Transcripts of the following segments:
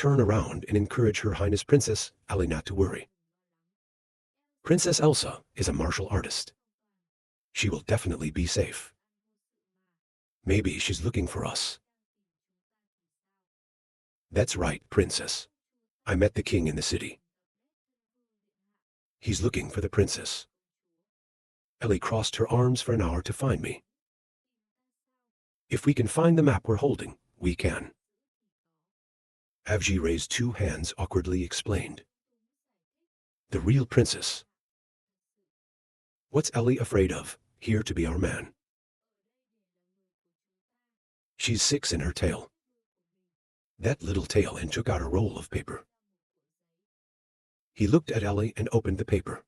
turn around and encourage Her Highness Princess Ellie not to worry. Princess Elsa is a martial artist. She will definitely be safe. Maybe she's looking for us. That's right, Princess. I met the king in the city. He's looking for the princess. Ellie crossed her arms for an hour to find me. If we can find the map we're holding, we can. Avji raised two hands, awkwardly explained. The real princess. What's Ellie afraid of, here to be our man? She's 6 in her tail. That little tail, and took out a roll of paper. He looked at Ellie and opened the paper.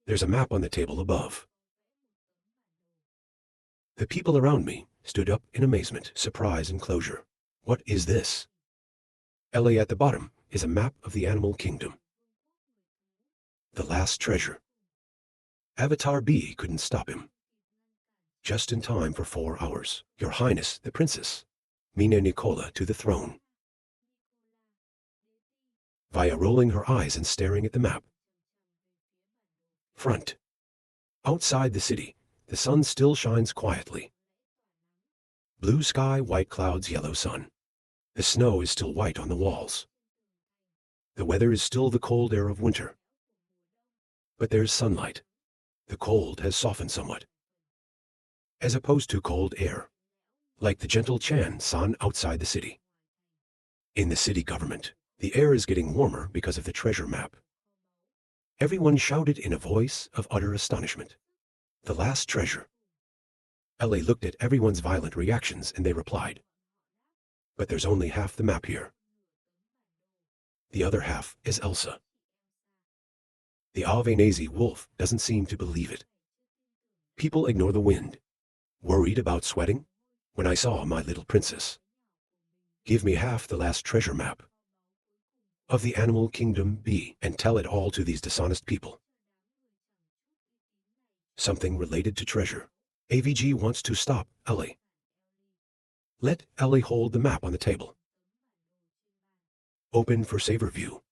There's a map on the table above. The people around me stood up in amazement, surprise, and closure. What is this? Ellie, at the bottom is a map of the animal kingdom. The last treasure. Avatar B couldn't stop him. Just in time for 4 hours. Your Highness, the Princess, Mina Nicola, to the throne. Via rolling her eyes and staring at the map. Front. Outside the city, the sun still shines quietly. Blue sky, white clouds, yellow sun. The snow is still white on the walls. The weather is still the cold air of winter. But there's sunlight. The cold has softened somewhat. As opposed to cold air. Like the gentle Chan sun outside the city. In the city government, the air is getting warmer because of the treasure map. Everyone shouted in a voice of utter astonishment. The last treasure. Ellie looked at everyone's violent reactions and they replied. But there's only half the map here. The other half is Elsa. The Avenazi wolf doesn't seem to believe it. People ignore the wind. Worried about sweating? When I saw my little princess. Give me half the last treasure map of the animal kingdom B and tell it all to these dishonest people. Something related to treasure. AVG wants to stop Ellie. Let Ellie hold the map on the table. Open for saver view.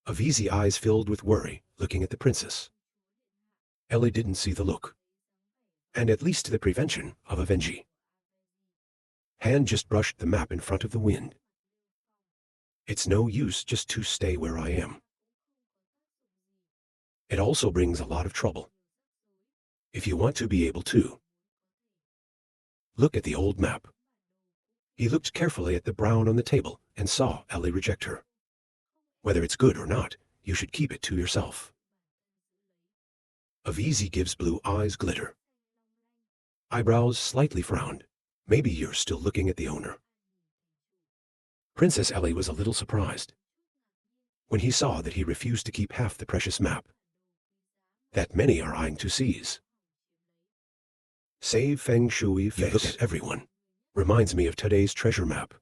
Avizi eyes filled with worry, looking at the princess. Ellie didn't see the look. And at least to the prevention of Avengi. Hand just brushed the map in front of the wind. It's no use just to stay where I am. It also brings a lot of trouble. If you want to be able to. Look at the old map. He looked carefully at the brown on the table and saw Ellie reject her. Whether it's good or not, you should keep it to yourself. Avizi gives blue eyes glitter. Eyebrows slightly frowned. Maybe you're still looking at the owner. Princess Ellie was a little surprised when he saw that he refused to keep half the precious map that many are eyeing to seize. Save Feng Shui face. You look at everyone. Reminds me of today's treasure map.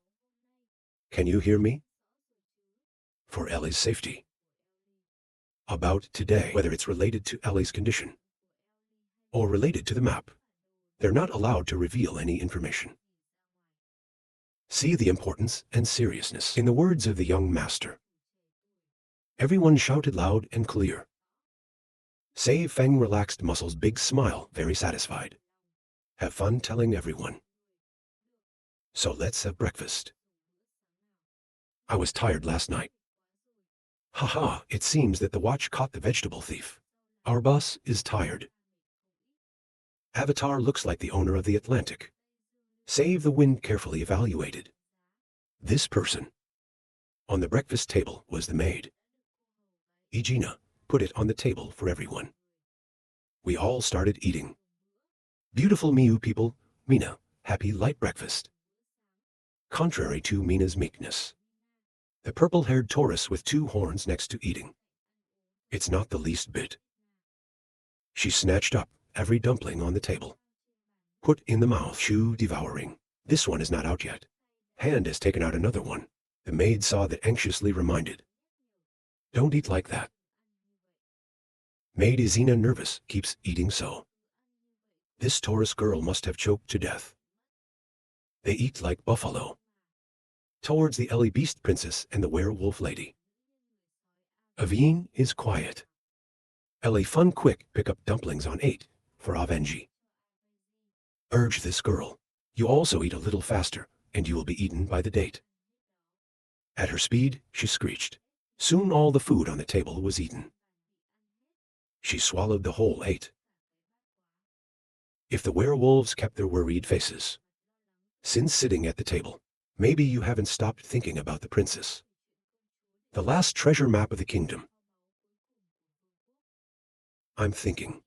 Can you hear me? For Ellie's safety. About today, whether it's related to Ellie's condition or related to the map, they're not allowed to reveal any information. See the importance and seriousness in the words of the young master. Everyone shouted loud and clear. Sei Feng relaxed muscles, big smile, very satisfied. Have fun telling everyone. So let's have breakfast. I was tired last night. Haha, it seems that the watch caught the vegetable thief. Our boss is tired. Avatar looks like the owner of the Atlantic. Save the wind carefully evaluated. This person. On the breakfast table was the maid. Igina put it on the table for everyone. We all started eating. Beautiful Miu people, Mina, happy light breakfast. Contrary to Mina's meekness. The purple-haired Taurus with 2 horns next to eating. It's not the least bit. She snatched up every dumpling on the table. Put in the mouth, chew devouring. This one is not out yet. Hand has taken out another one. The maid saw that, anxiously reminded. Don't eat like that. Maid Izina, nervous, keeps eating so. This Taurus girl must have choked to death. They eat like buffalo. towards the Ellie Beast Princess and the Werewolf Lady. Aveen is quiet. Ellie fun quick pick up dumplings on 8 for Avenji. Urge this girl. You also eat a little faster, and you will be eaten by the date. At her speed, she screeched. Soon all the food on the table was eaten. She swallowed the whole 8. If the werewolves kept their worried faces. Since sitting at the table, maybe you haven't stopped thinking about the princess. The last treasure map of the kingdom. I'm thinking.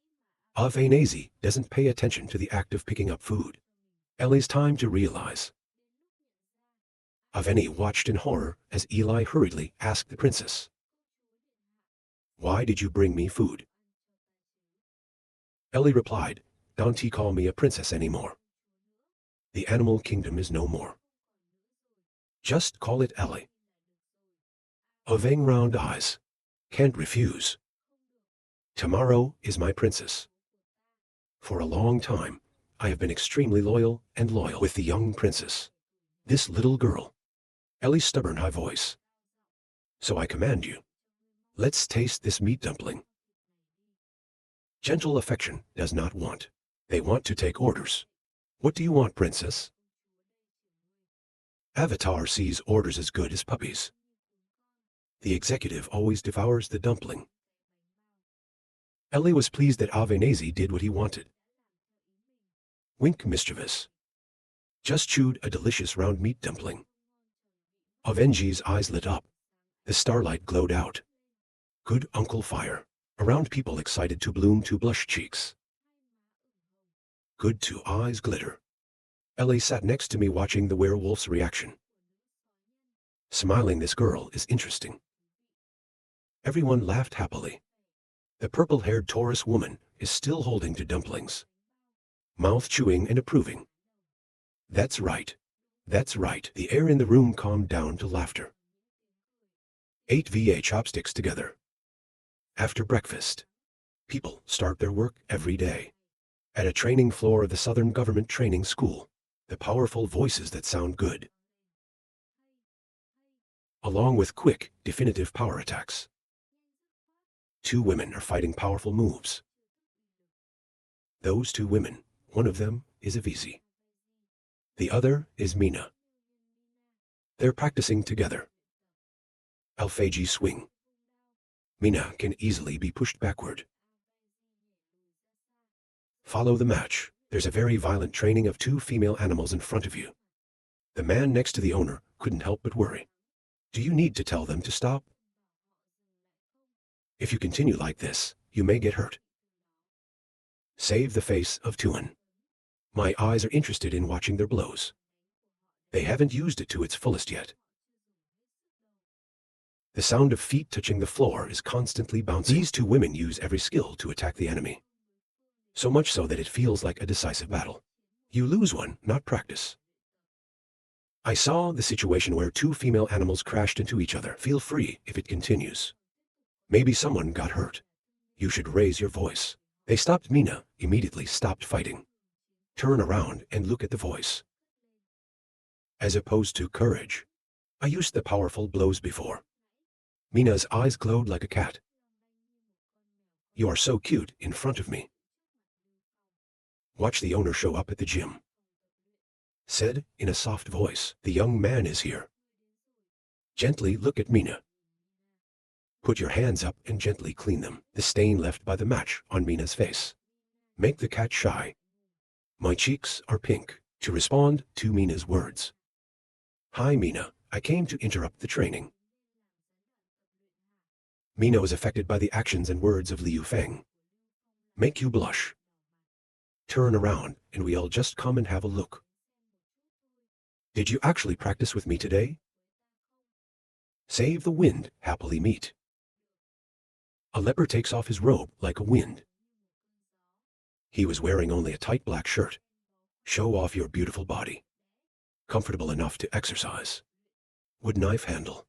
Avenazi doesn't pay attention to the act of picking up food. Ellie's time to realize. Aveni watched in horror as Eli hurriedly asked the princess. Why did you bring me food? Ellie replied, Don't he call me a princess anymore. The animal kingdom is no more. Just call it Ellie. Oveng round eyes. Can't refuse. Tomorrow is my princess. For a long time, I have been extremely loyal with the young princess. This little girl. Ellie's stubborn high voice. So I command you. Let's taste this meat dumpling. Gentle affection does not want. They want to take orders. What do you want, princess? Avatar sees orders as good as puppies. The executive always devours the dumpling. Ellie was pleased that Avenazi did what he wanted. Wink mischievous. Just chewed a delicious round meat dumpling. Avenji's eyes lit up. The starlight glowed out. Good Uncle Fire. Around people excited to bloom to blush cheeks. Good to eyes glitter. Ellie sat next to me watching the werewolf's reaction. Smiling this girl is interesting. Everyone laughed happily. The purple-haired Taurus woman is still holding to dumplings. Mouth chewing and approving. That's right. That's right. The air in the room calmed down to laughter. 8 VA chopsticks together. After breakfast, people start their work every day. At a training floor of the Southern Government Training School, the powerful voices that sound good. Along with quick, definitive power attacks. 2 women are fighting powerful moves. Those 2 women, one of them is Avisi. The other is Mina. They're practicing together. Alphaji swing. Mina can easily be pushed backward. Follow the match. There's a very violent training of 2 female animals in front of you. The man next to the owner couldn't help but worry. Do you need to tell them to stop? If you continue like this, you may get hurt. Save the face of Tuan. My eyes are interested in watching their blows. They haven't used it to its fullest yet. The sound of feet touching the floor is constantly bouncing. These 2 women use every skill to attack the enemy. So much so that it feels like a decisive battle. You lose one, not practice. I saw the situation where 2 female animals crashed into each other. Feel free if it continues. Maybe someone got hurt. You should raise your voice. They stopped. Mina immediately stopped fighting. Turn around and look at the voice. As opposed to courage. I used the powerful blows before. Mina's eyes glowed like a cat. You are so cute in front of me. Watch the owner show up at the gym. Said in a soft voice, the young man is here. Gently look at Mina. Put your hands up and gently clean them. The stain left by the match on Mina's face. Make the cat shy. My cheeks are pink. To respond to Mina's words. Hi Mina, I came to interrupt the training. Mina was affected by the actions and words of Liu Feng. Make you blush. Turn around and we'll just come and have a look. Did you actually practice with me today? Save the wind, happily meet. A leopard takes off his robe like a wind. He was wearing only a tight black shirt. Show off your beautiful body. Comfortable enough to exercise. Wood knife handle.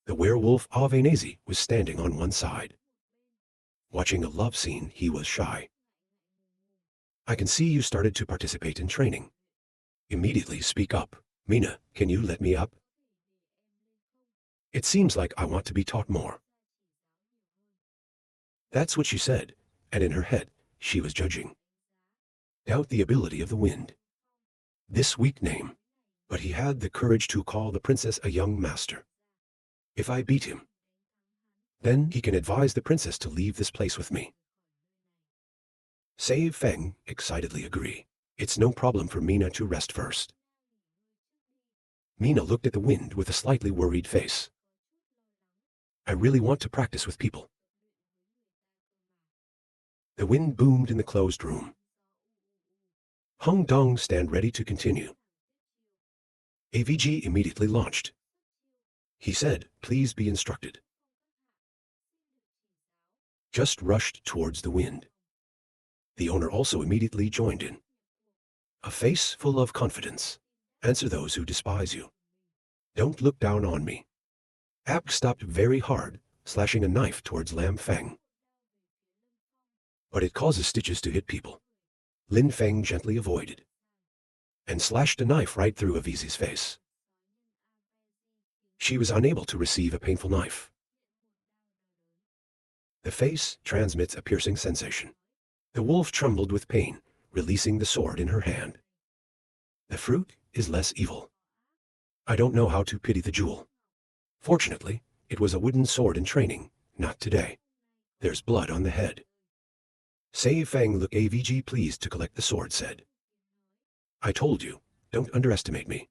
The werewolf Avenazi was standing on one side. Watching a love scene, he was shy. I can see you started to participate in training. Immediately speak up. Mina, can you let me up? It seems like I want to be taught more. That's what she said, and in her head, she was judging. Doubt the ability of the wind. This weak name. But he had the courage to call the princess a young master. If I beat him, then he can advise the princess to leave this place with me. Sei Feng excitedly agree. It's no problem for Mina to rest first. Mina looked at the wind with a slightly worried face. I really want to practice with people. The wind boomed in the closed room. Hung Dong stand ready to continue. AVG immediately launched. He said, please be instructed. Just rushed towards the wind. The owner also immediately joined in. A face full of confidence. Answer those who despise you. Don't look down on me. App stopped very hard, slashing a knife towards Lam Feng. But it causes stitches to hit people. Lin Feng gently avoided and slashed a knife right through Avizi's face. She was unable to receive a painful knife. The face transmits a piercing sensation. The wolf trembled with pain, releasing the sword in her hand. The fruit is less evil. I don't know how to pity the jewel. Fortunately, it was a wooden sword in training, not today. There's blood on the head. Sei Feng look AVG pleased to collect the sword said. I told you, don't underestimate me.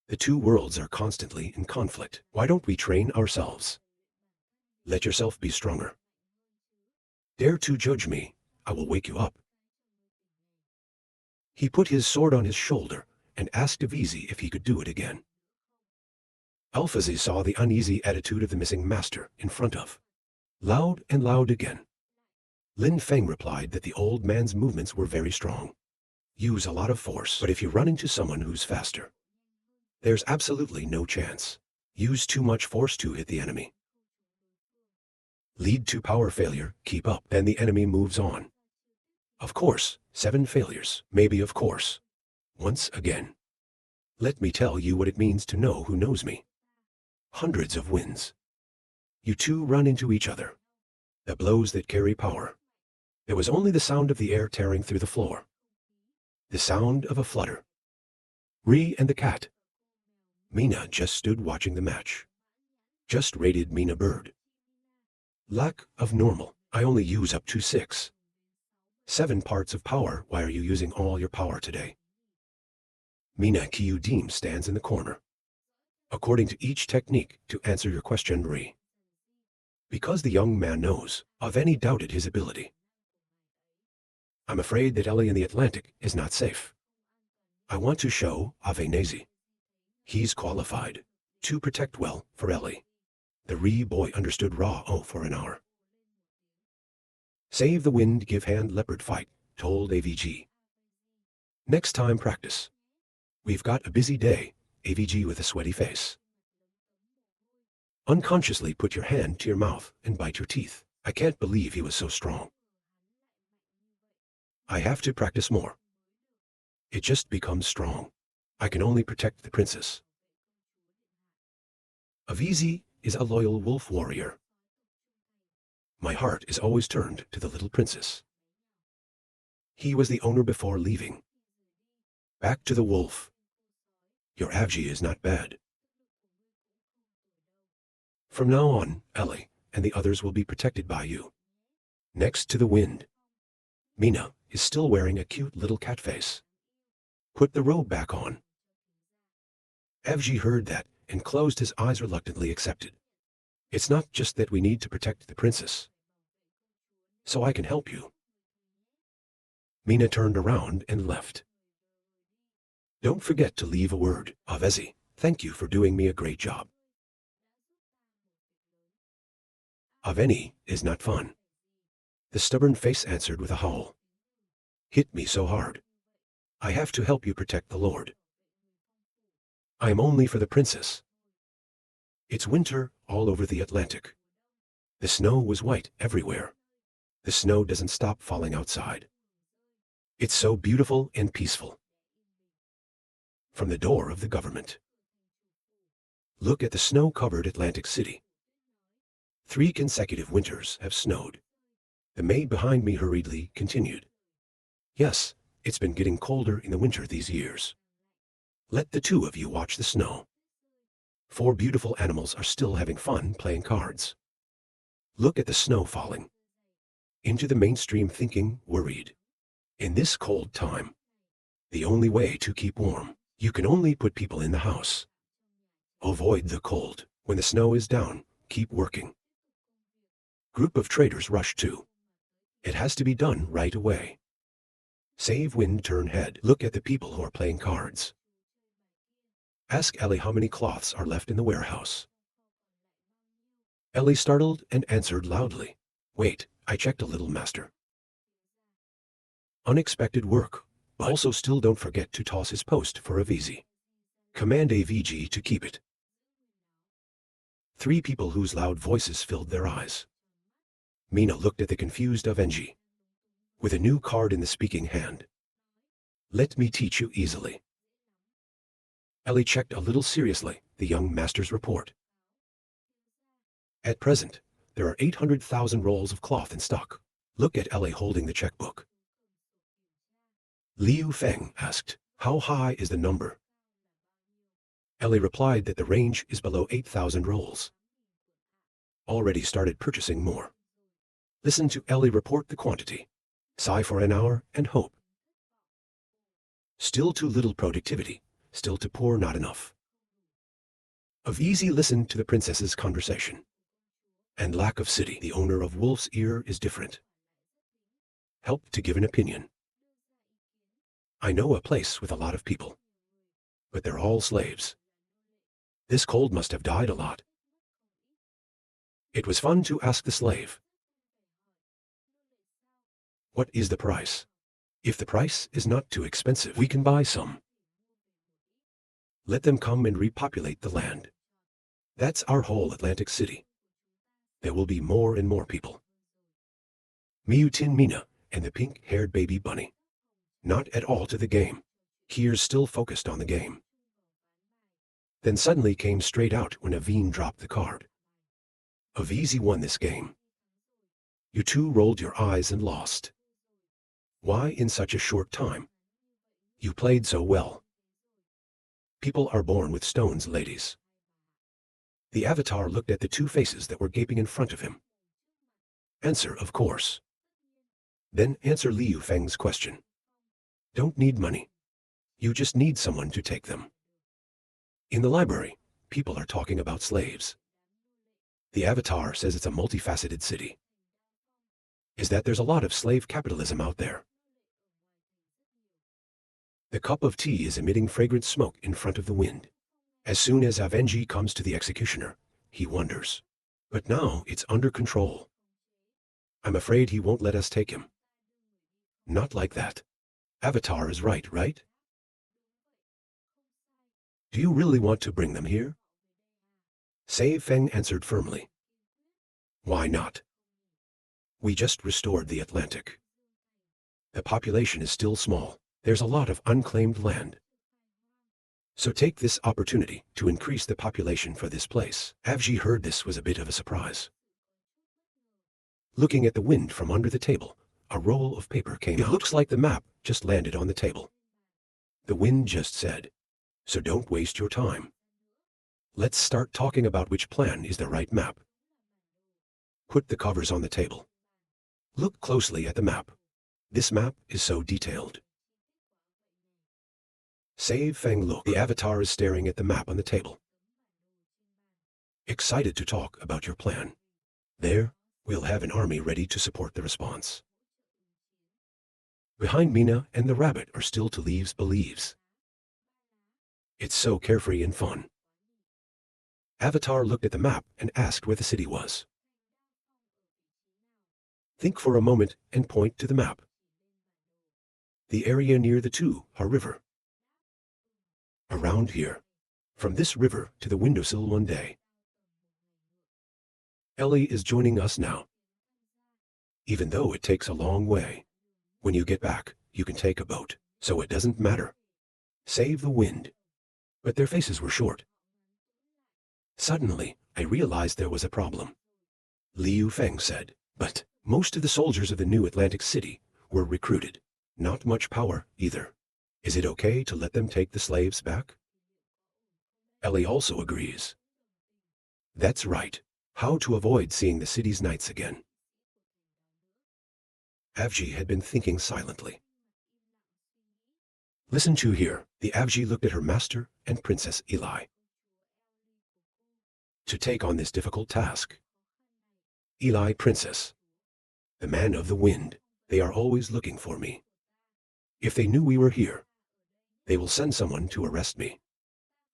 The two worlds are constantly in conflict. Why don't we train ourselves? Let yourself be stronger. Dare to judge me, I will wake you up. He put his sword on his shoulder and asked Avizi if he could do it again. Alphazi saw the uneasy attitude of the missing master in front of. Loud and loud again. Lin Feng replied that the old man's movements were very strong. Use a lot of force, but if you run into someone who's faster, there's absolutely no chance. Use too much force to hit the enemy. Lead to power failure, keep up, then the enemy moves on. Of course, 7 failures, maybe of course. Once again. Let me tell you what it means to know who knows me. Hundreds of wins. You two run into each other. The blows that carry power. There was only the sound of the air tearing through the floor. The sound of a flutter. Ree and the cat. Mina just stood watching the match. Just rated Mina Bird. Lack of normal. I only use up to 6. 7 parts of power. Why are you using all your power today? Mina Kyudim stands in the corner. According to each technique, to answer your question, Ree. Because the young man knows, Aveni doubted his ability. I'm afraid that Ellie in the Atlantic is not safe. I want to show Avenezi. He's qualified to protect well for Ellie. The Ree boy understood Ra for an hour. Save the wind, give hand leopard fight, told AVG. Next time practice. We've got a busy day, AVG with a sweaty face. Unconsciously put your hand to your mouth and bite your teeth. I can't believe he was so strong. I have to practice more. It just becomes strong. I can only protect the princess. Avizi is a loyal wolf warrior. My heart is always turned to the little princess. He was the owner before leaving. Back to the wolf. Your Avji is not bad. From now on, Ellie and the others will be protected by you. Next to the wind. Mina is still wearing a cute little cat face. Put the robe back on. Avji heard that and closed his eyes reluctantly accepted. It's not just that we need to protect the princess. So I can help you. Mina turned around and left. Don't forget to leave a word. Avezi, thank you for doing me a great job. Aveni is not fun. The stubborn face answered with a howl. Hit me so hard. I have to help you protect the Lord. I am only for the princess. It's winter all over the Atlantic. The snow was white everywhere. The snow doesn't stop falling outside. It's so beautiful and peaceful. from the door of the government. Look at the snow-covered Atlantic City. 3 consecutive winters have snowed. The maid behind me hurriedly continued. Yes, it's been getting colder in the winter these years. Let the 2 of you watch the snow. 4 beautiful animals are still having fun playing cards. Look at the snow falling. Into the mainstream thinking, worried. In this cold time, the only way to keep warm, you can only put people in the house. Avoid the cold. When the snow is down, keep working. Group of traders rush to. It has to be done right away. Save wind, turn head. Look at the people who are playing cards. Ask Ellie how many cloths are left in the warehouse. Ellie startled and answered loudly. Wait, I checked a little, master. Unexpected work, but also still don't forget to toss his post for a VZ. Command AVG to keep it. 3 people whose loud voices filled their eyes. Mina looked at the confused Avengi. With a new card in the speaking hand. Let me teach you easily. Ellie checked a little seriously the young master's report. At present, there are 800,000 rolls of cloth in stock. Look at Ellie holding the checkbook. Liu Feng asked, how high is the number? Ellie replied that the range is below 8,000 rolls. Already started purchasing more. Listen to Ellie report the quantity. Sigh for an hour and hope. Still too little productivity, still too poor, not enough. Of easy listen to the princess's conversation. And lack of city, the owner of Wolf's Ear is different. Help to give an opinion. I know a place with a lot of people. But they're all slaves. This cold must have died a lot. It was fun to ask the slave. What is the price? If the price is not too expensive, we can buy some. Let them come and repopulate the land. That's our whole Atlantic City. There will be more and more people. Miyutin Mina and the pink-haired baby bunny. Not at all to the game. Here's still focused on the game. Then suddenly came straight out when Aveen dropped the card. Avizi won this game. You 2 rolled your eyes and lost. Why in such a short time? You played so well. People are born with stones, ladies. The avatar looked at the 2 faces that were gaping in front of him. Answer, of course. Then answer Liu Feng's question. Don't need money. You just need someone to take them. In the library, people are talking about slaves. The avatar says it's a multifaceted city. Is that there's a lot of slave capitalism out there. The cup of tea is emitting fragrant smoke in front of the wind. As soon as Avengi comes to the executioner, he wonders. But now it's under control. I'm afraid he won't let us take him. Not like that. Avatar is right? Do you really want to bring them here? Sei Feng answered firmly. Why not? We just restored the Atlantic. The population is still small. There's a lot of unclaimed land. So take this opportunity to increase the population for this place. Avji heard this was a bit of a surprise. Looking at the wind from under the table, a roll of paper came out. It looks like the map just landed on the table. The wind just said, so don't waste your time. Let's start talking about which plan is the right map. Put the covers on the table. Look closely at the map. This map is so detailed. Save Feng look. The avatar is staring at the map on the table. Excited to talk about your plan. There, we'll have an army ready to support the response. Behind Mina and the rabbit are still to leaves believes. It's so carefree and fun. Avatar looked at the map and asked where the city was. Think for a moment and point to the map. The area near the Tuha River. Around here. From this river to the windowsill one day. Ellie is joining us now. Even though it takes a long way. When you get back, you can take a boat, so it doesn't matter. Save the wind. but their faces were short. Suddenly, I realized there was a problem. Liu Feng said, but most of the soldiers of the new Atlantic City were recruited. Not much power, either. Is it okay to let them take the slaves back? Ellie also agrees. That's right. How to avoid seeing the city's knights again. Avji had been thinking silently. Listen to here. The Avji looked at her master and Princess Eli. To take on this difficult task. Eli, Princess. The man of the wind. They are always looking for me. If they knew we were here, they will send someone to arrest me.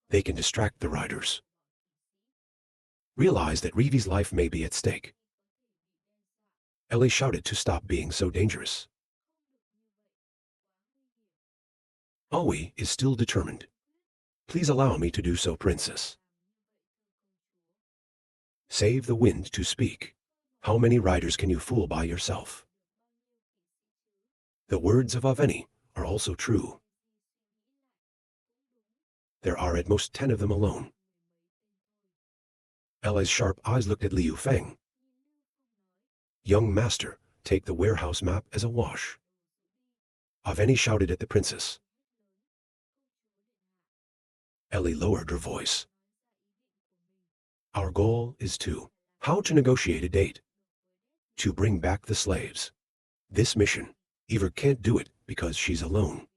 They can distract the riders. Realize that Rivi's life may be at stake. Ellie shouted to stop being so dangerous. Aoi is still determined. Please allow me to do so, Princess. Save the wind to speak. How many riders can you fool by yourself? The words of Aveni are also true. There are at most 10 of them alone. Ella's sharp eyes looked at Liu Feng. Young master, take the warehouse map as a wash. Aveni shouted at the princess. Ellie lowered her voice. Our goal is how to negotiate a date. To bring back the slaves. This mission, Eva can't do it because she's alone.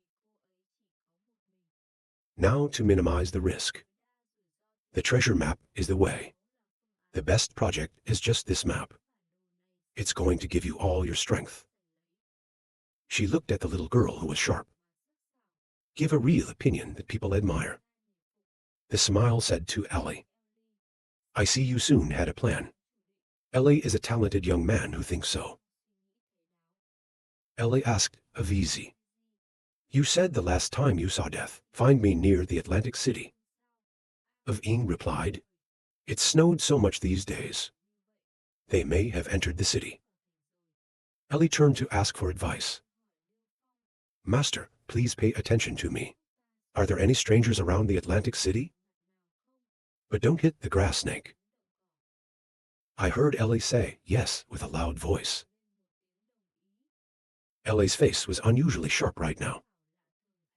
Now to minimize the risk. The treasure map is the way. The best project is just this map. It's going to give you all your strength. She looked at the little girl who was sharp. Give a real opinion that people admire. The smile said to Ellie. I see you soon had a plan. Ellie is a talented young man who thinks so. Ellie asked Avizi. You said the last time you saw death, find me near the Atlantic City. Aving replied, it snowed so much these days. They may have entered the city. Ellie turned to ask for advice. Master, please pay attention to me. Are there any strangers around the Atlantic City? But don't hit the grass snake. I heard Ellie say yes with a loud voice. Ellie's face was unusually sharp right now.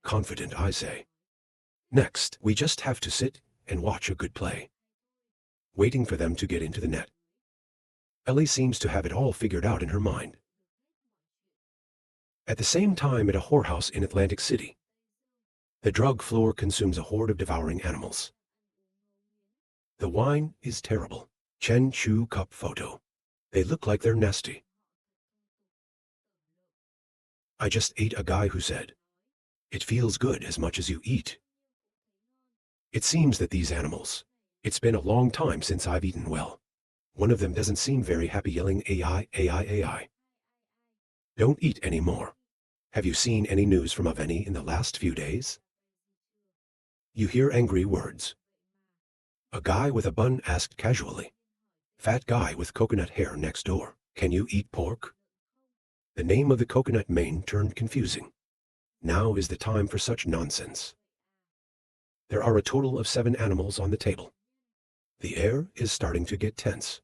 Confident, I say. Next, we just have to sit and watch a good play. Waiting for them to get into the net. Ellie seems to have it all figured out in her mind. At the same time at a whorehouse in Atlantic City, the drug floor consumes a horde of devouring animals. The wine is terrible. Chen Chu cup photo. They look like they're nasty. I just ate a guy who said, it feels good as much as you eat. It seems that these animals, it's been a long time since I've eaten well. One of them doesn't seem very happy yelling AI, AI, AI. Don't eat anymore. Have you seen any news from Aveni in the last few days? You hear angry words. A guy with a bun asked casually. Fat guy with coconut hair next door. Can you eat pork? The name of the coconut mane turned confusing. Now is the time for such nonsense. There are a total of 7 animals on the table. The air is starting to get tense.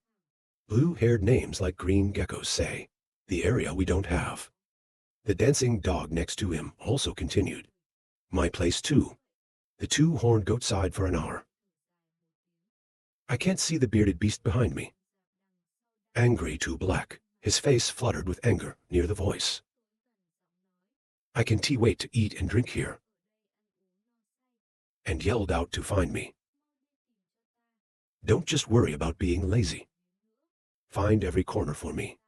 Blue-haired names like green geckos say, the area we don't have. The dancing dog next to him also continued. My place too. The 2 horned goat sighed for an hour. I can't see the bearded beast behind me. Angry to black, his face fluttered with anger near the voice. I can wait to eat and drink here. And yelled out to find me. Don't just worry about being lazy. Find every corner for me.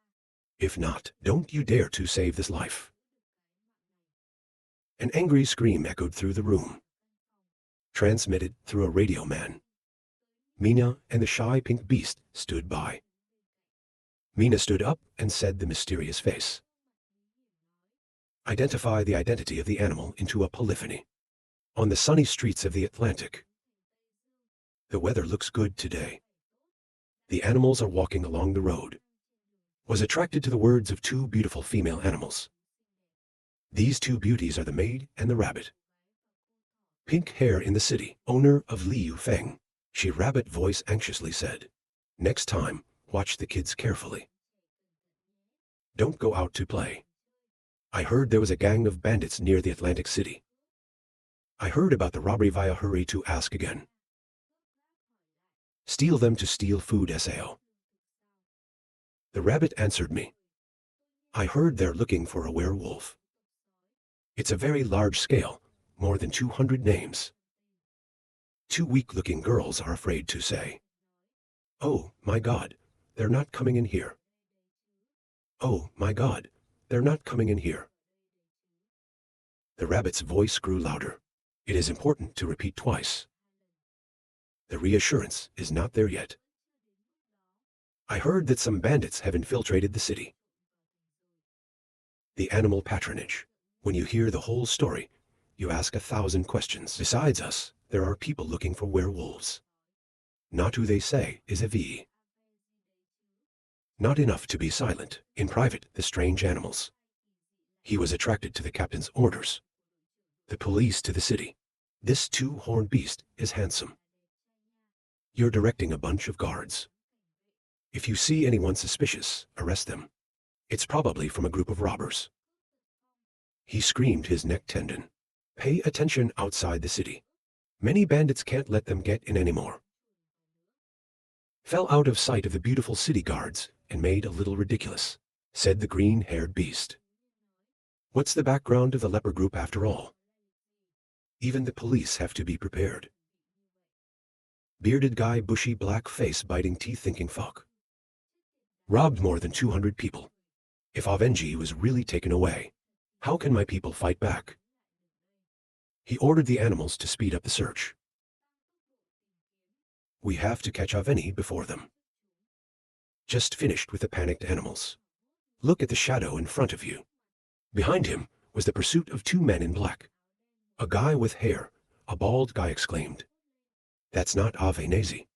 If not, don't you dare to save this life. An angry scream echoed through the room. Transmitted through a radio man. Mina and the shy pink beast stood by. Mina stood up and said the mysterious face. Identify the identity of the animal into a polyphony. On the sunny streets of the Atlantic. The weather looks good today. The animals are walking along the road. Was attracted to the words of 2 beautiful female animals. These 2 beauties are the maid and the rabbit. Pink hair in the city, owner of Liu Feng. She rabbit voice anxiously said. Next time, watch the kids carefully. Don't go out to play. I heard there was a gang of bandits near the Atlantic City. I heard about the robbery via hurry to ask again. Steal them to steal food Sao. The rabbit answered me. I heard they're looking for a werewolf. It's a very large scale, more than 200 names. 2 weak-looking girls are afraid to say. Oh, my God, they're not coming in here. Oh, my God, they're not coming in here. The rabbit's voice grew louder. It is important to repeat twice. The reassurance is not there yet. I heard that some bandits have infiltrated the city. The animal patronage. When you hear the whole story, you ask 1,000 questions. Besides us, there are people looking for werewolves. Not who they say is a V. Not enough to be silent. In private, the strange animals. He was attracted to the captain's orders. The police to the city. This 2-horned beast is handsome. You're directing a bunch of guards. If you see anyone suspicious, arrest them. It's probably from a group of robbers. He screamed his neck tendon. Pay attention outside the city. Many bandits can't let them get in anymore. Fell out of sight of the beautiful city guards and made a little ridiculous, said the green-haired beast. What's the background of the leper group after all? Even the police have to be prepared. Bearded guy, bushy black face, biting teeth, thinking fuck. Robbed more than 200 people. If Avenji was really taken away, how can my people fight back? He ordered the animals to speed up the search. We have to catch Aveni before them. Just finished with the panicked animals. Look at the shadow in front of you. Behind him was the pursuit of 2 men in black. A guy with hair, a bald guy exclaimed. That's not Avenesi.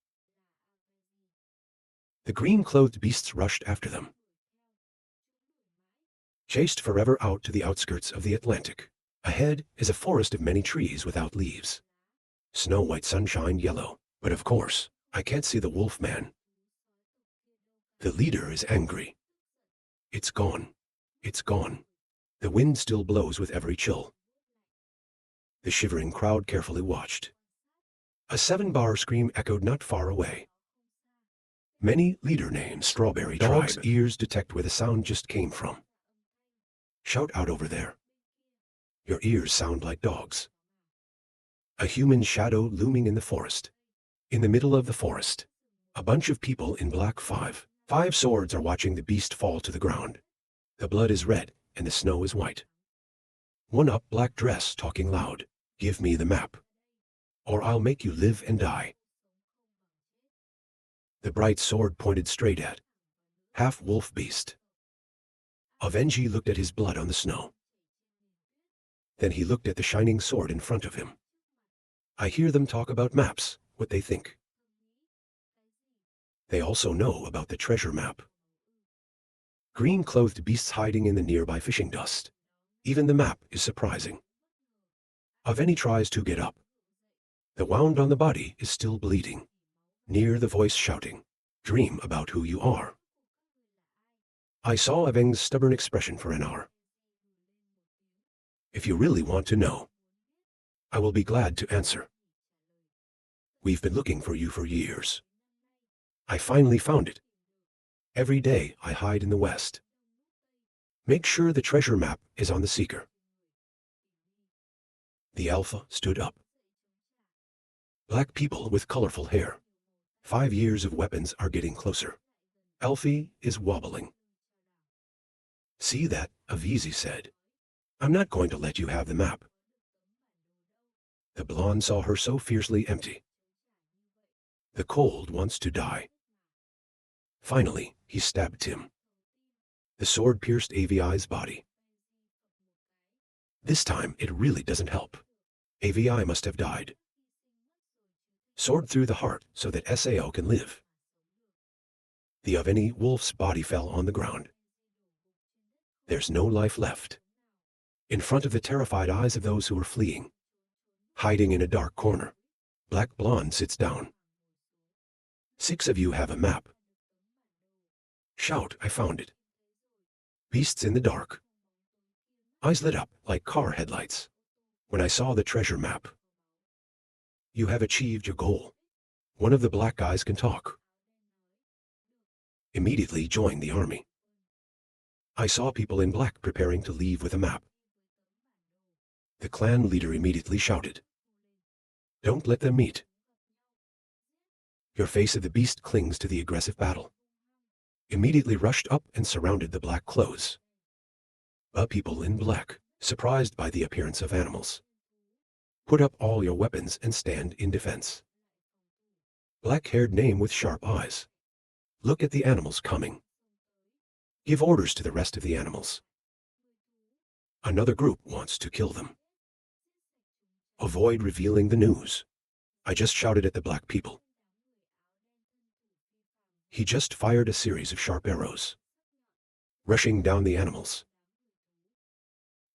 The green-clothed beasts rushed after them. Chased forever out to the outskirts of the Atlantic. Ahead is a forest of many trees without leaves. Snow-white sunshine yellow, but of course, I can't see the wolf man. The leader is angry. It's gone. It's gone. The wind still blows with every chill. The shivering crowd carefully watched. A 7-bar scream echoed not far away. Many leader names. Strawberry Dog's tribe. Ears detect where the sound just came from. Shout out over there. Your ears sound like dogs. A human shadow looming in the forest. In the middle of the forest, a bunch of people in black 5 swords are watching the beast fall to the ground. The blood is red and the snow is white. One up black dress talking loud. Give me the map, or I'll make you live and die. The bright sword pointed straight at half-wolf beast. Avenji looked at his blood on the snow. Then he looked at the shining sword in front of him. I hear them talk about maps, what they think. They also know about the treasure map. Green-clothed beasts hiding in the nearby fishing dust. Even the map is surprising. Aveni tries to get up. The wound on the body is still bleeding. Near the voice shouting, dream about who you are. I saw Aveng's stubborn expression for an hour. If you really want to know, I will be glad to answer. We've been looking for you for years. I finally found it. Every day I hide in the west. Make sure the treasure map is on the seeker. The Alpha stood up. Black people with colorful hair. 5 years of weapons are getting closer. Alfie is wobbling. See that, Avizi said. I'm not going to let you have the map. The blonde saw her so fiercely empty. The cold wants to die. Finally, he stabbed Tim. The sword pierced AVI's body. This time, it really doesn't help. AVI must have died. Sword through the heart so that Sao can live. The Aveni wolf's body fell on the ground. There's no life left. In front of the terrified eyes of those who were fleeing. Hiding in a dark corner, Black Blonde sits down. 6 of you have a map. Shout, I found it. Beasts in the dark. Eyes lit up like car headlights when I saw the treasure map. You have achieved your goal. One of the black guys can talk. Immediately join the army. I saw people in black preparing to leave with a map. The clan leader immediately shouted, don't let them meet. Your face of the beast clings to the aggressive battle. Immediately rushed up and surrounded the black clothes. People in black, surprised by the appearance of animals. Put up all your weapons and stand in defense. Black-haired name with sharp eyes. Look at the animals coming. Give orders to the rest of the animals. Another group wants to kill them. Avoid revealing the news. I just shouted at the black people. He just fired a series of sharp arrows, rushing down the animals.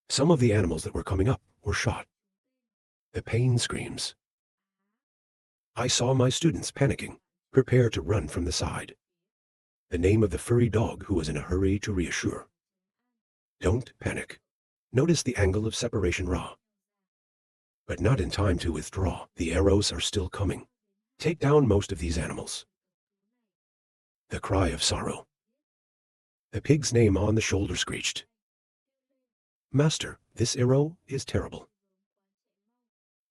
Some of the animals that were coming up were shot. The pain screams. I saw my students panicking, prepare to run from the side. The name of the furry dog who was in a hurry to reassure. Don't panic. Notice the angle of separation raw. But not in time to withdraw. The arrows are still coming. Take down most of these animals. The cry of sorrow. The pig's name on the shoulder screeched. Master, this arrow is terrible.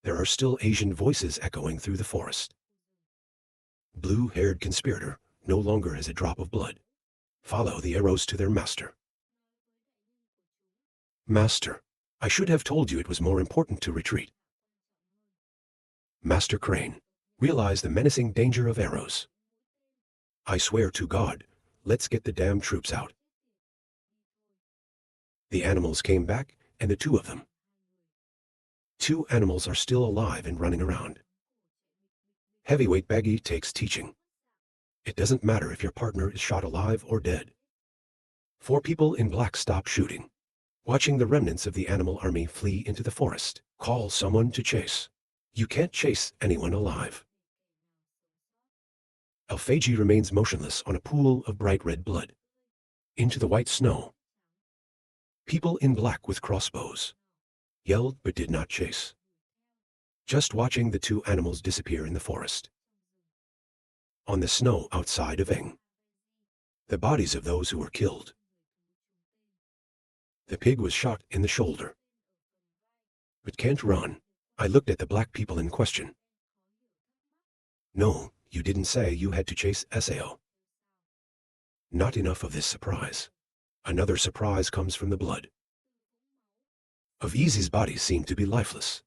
There are still Asian voices echoing through the forest. Blue-haired conspirator no longer has a drop of blood. Follow the arrows to their master. Master, I should have told you it was more important to retreat. Master Crane, realize the menacing danger of arrows. I swear to God, let's get the damn troops out. The animals came back, and the 2 of them. 2 animals are still alive and running around. Heavyweight Baggy takes teaching. It doesn't matter if your partner is shot alive or dead. 4 people in black stop shooting. Watching the remnants of the animal army flee into the forest. Call someone to chase. You can't chase anyone alive. Alphagi remains motionless on a pool of bright red blood. Into the white snow. People in black with crossbows. Yelled but did not chase. Just watching the 2 animals disappear in the forest. On the snow outside of Eng. The bodies of those who were killed. The pig was shot in the shoulder. But can't run. I looked at the black people in question. No, you didn't say you had to chase Sao. Not enough of this surprise. Another surprise comes from the blood. Of Easy's body seemed to be lifeless.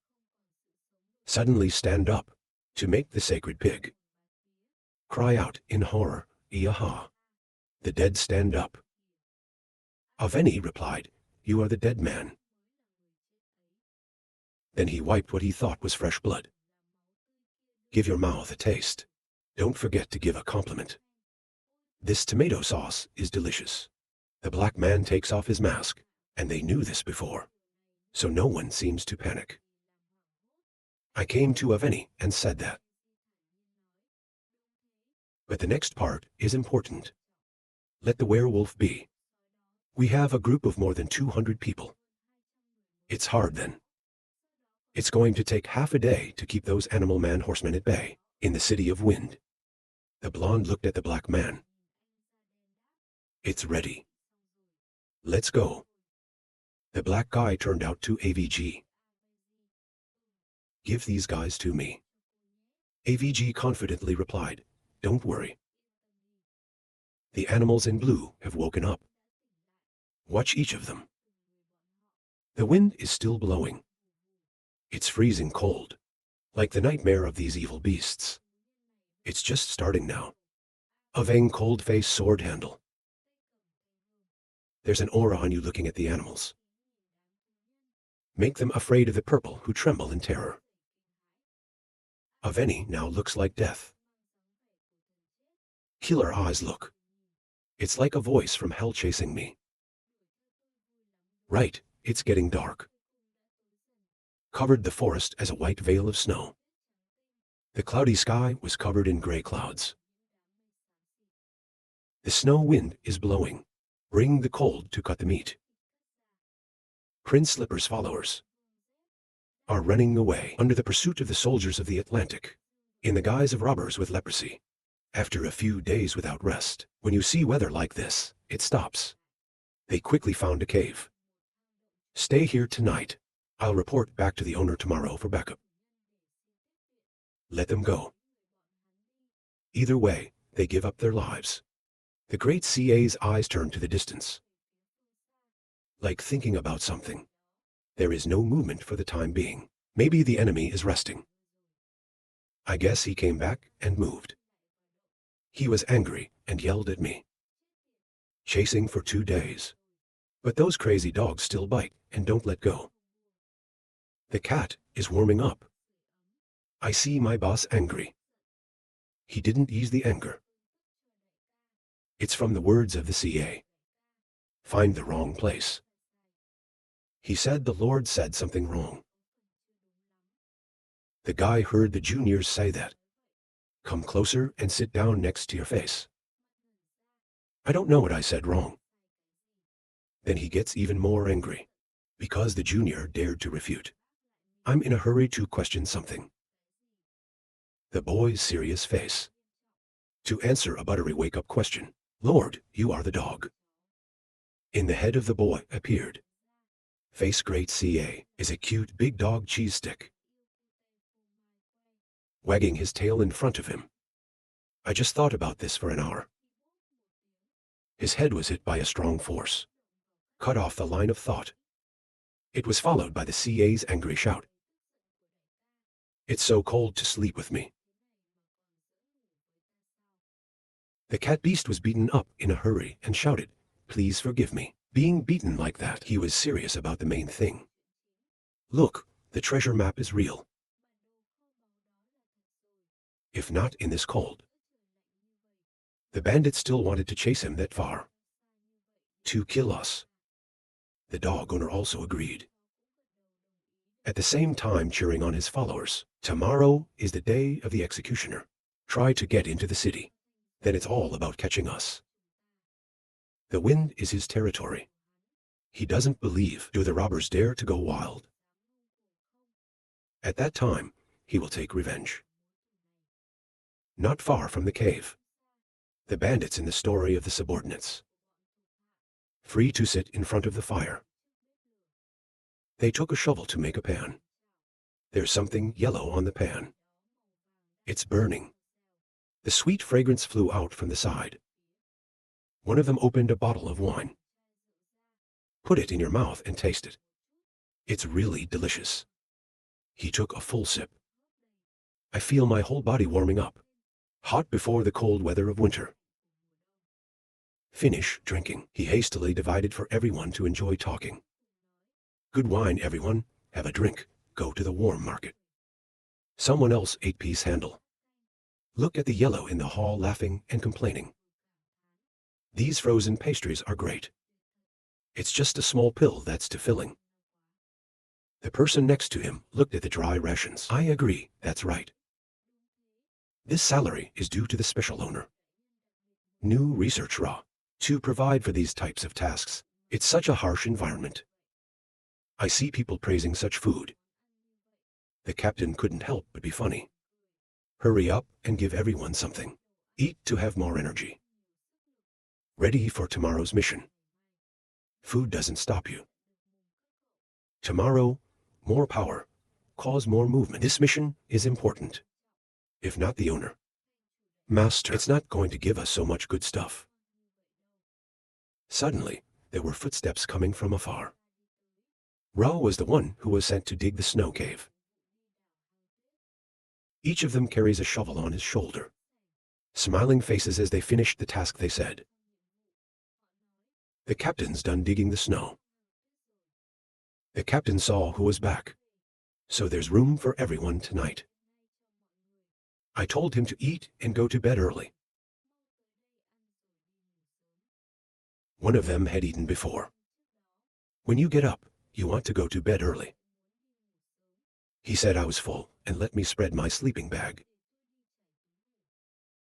Suddenly stand up, to make the sacred pig. Cry out in horror, Iaha. The dead stand up. Aveni replied, you are the dead man. Then he wiped what he thought was fresh blood. Give your mouth a taste. Don't forget to give a compliment. This tomato sauce is delicious. The black man takes off his mask, and they knew this before. So no one seems to panic. I came to Aveni and said that. But the next part is important. Let the werewolf be. We have a group of more than 200 people. It's hard then. It's going to take half a day to keep those animal man horsemen at bay, in the city of wind. The blonde looked at the black man. It's ready. Let's go. The black guy turned out to AVG. Give these guys to me. AVG confidently replied, don't worry. The animals in blue have woken up. Watch each of them. The wind is still blowing. It's freezing cold, like the nightmare of these evil beasts. It's just starting now. A vain cold face sword handle. There's an aura on you looking at the animals. Make them afraid of the purple who tremble in terror. Aveni now looks like death. Killer eyes look. It's like a voice from hell chasing me. Right, it's getting dark. covered the forest as a white veil of snow. The cloudy sky was covered in gray clouds. The snow wind is blowing. Bring the cold to cut the meat. Prince Slipper's followers are running away under the pursuit of the soldiers of the Atlantic, in the guise of robbers with leprosy. After a few days without rest, when you see weather like this, it stops. They quickly found a cave. Stay here tonight. I'll report back to the owner tomorrow for backup. Let them go. Either way, they give up their lives. The great CA's eyes turn to the distance, like thinking about something. There is no movement for the time being. Maybe the enemy is resting. I guess he came back and moved. He was angry and yelled at me. Chasing for 2 days. But those crazy dogs still bite and don't let go. The cat is warming up. I see my boss angry. He didn't ease the anger. It's from the words of the CA. Find the wrong place. He said the Lord said something wrong. The guy heard the juniors say that. Come closer and sit down next to your face. I don't know what I said wrong. Then he gets even more angry, because the junior dared to refute. I'm in a hurry to question something. The boy's serious face. To answer a buttery wake-up question. Lord, you are the dog. In the head of the boy appeared. Face great CA is a cute big dog cheese stick, wagging his tail in front of him. I just thought about this for an hour. His head was hit by a strong force. Cut off the line of thought. It was followed by the CA's angry shout. It's so cold to sleep with me. The cat beast was beaten up in a hurry and shouted, please forgive me. Being beaten like that, he was serious about the main thing. Look, the treasure map is real. If not in this cold. The bandits still wanted to chase him that far. To kill us. The dog owner also agreed. At the same time cheering on his followers. Tomorrow is the day of the executioner. Try to get into the city. Then it's all about catching us. The wind is his territory. He doesn't believe do the robbers dare to go wild. At that time, he will take revenge. Not far from the cave. The bandits in the story of the subordinates. Free to sit in front of the fire. They took a shovel to make a pan. There's something yellow on the pan. It's burning. The sweet fragrance flew out from the side. One of them opened a bottle of wine. Put it in your mouth and taste it. It's really delicious. He took a full sip. I feel my whole body warming up. Hot before the cold weather of winter. Finish drinking. He hastily divided for everyone to enjoy talking. Good wine, everyone. Have a drink. Go to the warm market. Someone else 8-piece handle. Look at the yellow in the hall laughing and complaining. These frozen pastries are great. It's just a small pill that's too filling. The person next to him looked at the dry rations. I agree, that's right. This salary is due to the special owner. New research raw. To provide for these types of tasks, it's such a harsh environment. I see people praising such food. The captain couldn't help but be funny. Hurry up and give everyone something. Eat to have more energy. Ready for tomorrow's mission. Food doesn't stop you. Tomorrow, more power, cause more movement. This mission is important. If not the owner. Master, it's not going to give us so much good stuff. Suddenly, there were footsteps coming from afar. Ra was the one who was sent to dig the snow cave. Each of them carries a shovel on his shoulder. Smiling faces as they finished the task, they said. The captain's done digging the snow. The captain saw who was back. So there's room for everyone tonight. I told him to eat and go to bed early. One of them had eaten before. When you get up, you want to go to bed early. He said I was full and let me spread my sleeping bag.